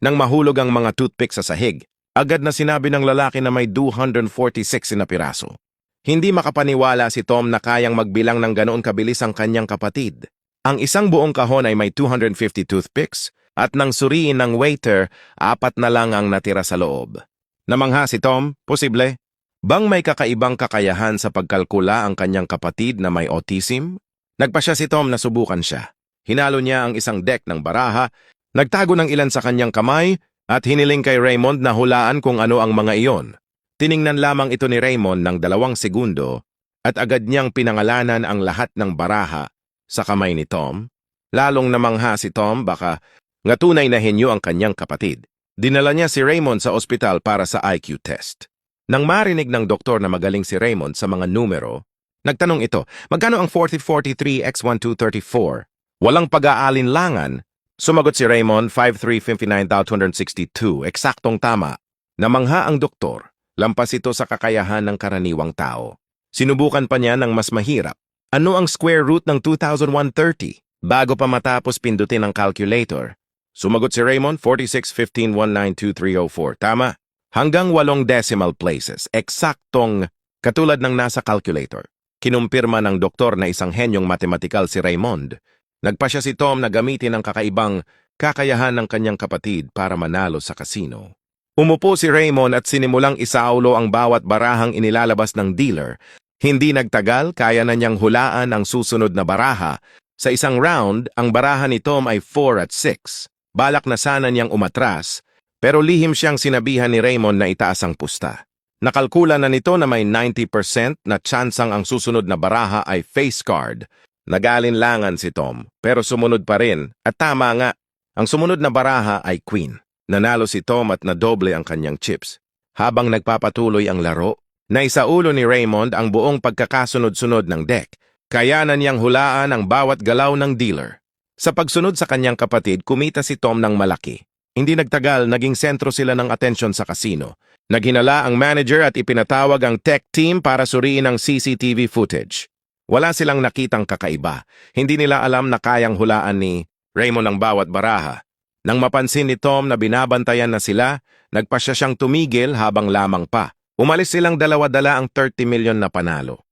Nang mahulog ang mga toothpick sa sahig, agad na sinabi ng lalaki na may 246 na piraso. Hindi makapaniwala si Tom na kayang magbilang ng ganoon kabilis ang kanyang kapatid. Ang isang buong kahon ay may 250 toothpicks at nang suriin ng waiter, 4 na lang ang natira sa loob. Namangha si Tom, posible? Bang may kakaibang kakayahan sa pagkalkula ang kanyang kapatid na may autism? Nagpasya si Tom na subukan siya. Hinalo niya ang isang deck ng baraha, nagtago ng ilan sa kanyang kamay at hiniling kay Raymond na hulaan kung ano ang mga iyon. Tiningnan lamang ito ni Raymond ng 2 segundo at agad niyang pinangalanan ang lahat ng baraha sa kamay ni Tom. Lalong namangha si Tom baka nga tunay na henyo ang kanyang kapatid. Dinala niya si Raymond sa ospital para sa IQ test. Nang marinig ng doktor na magaling si Raymond sa mga numero, nagtanong ito, magkano ang 4043 x 1234? Walang pag-aalinlangan. Sumagot si Raymond, 5359,262, eksaktong tama. Namangha ang doktor. Lampas ito sa kakayahan ng karaniwang tao. Sinubukan pa niya ng mas mahirap. Ano ang square root ng 2130? Bago pa matapos pindutin ang calculator. Sumagot si Raymond, 4615192304. Tama. Hanggang 8 decimal places. Eksaktong katulad ng nasa calculator. Kinumpirma ng doktor na isang henyong matematikal si Raymond. Nagpasya si Tom na gamitin ang kakaibang kakayahan ng kanyang kapatid para manalo sa kasino. Umupo si Raymond at sinimulang isaulo ang bawat barahang inilalabas ng dealer. Hindi nagtagal, kaya na niyang hulaan ang susunod na baraha. Sa isang round, ang baraha ni Tom ay 4 at 6. Balak na sana niyang umatras, pero lihim siyang sinabihan ni Raymond na itaas ang pusta. Nakalkula na nito na may 90% na tsansang ang susunod na baraha ay face card. Nag-aalinlangan si Tom, pero sumunod pa rin. At tama nga, ang sumunod na baraha ay queen. Nanalo si Tom at nadoble ang kanyang chips. Habang nagpapatuloy ang laro, naisaulo ni Raymond ang buong pagkakasunod-sunod ng deck. Kaya na niyang hulaan ang bawat galaw ng dealer. Sa pagsunod sa kanyang kapatid, kumita si Tom ng malaki. Hindi nagtagal, naging sentro sila ng atensyon sa kasino. Naghinala ang manager at ipinatawag ang tech team para suriin ang CCTV footage. Wala silang nakitang kakaiba. Hindi nila alam na kayang hulaan ni Raymond ang bawat baraha. Nang mapansin ni Tom na binabantayan na sila, nagpasya siyang tumigil habang lamang pa. Umalis silang dala ang 30 milyon na panalo.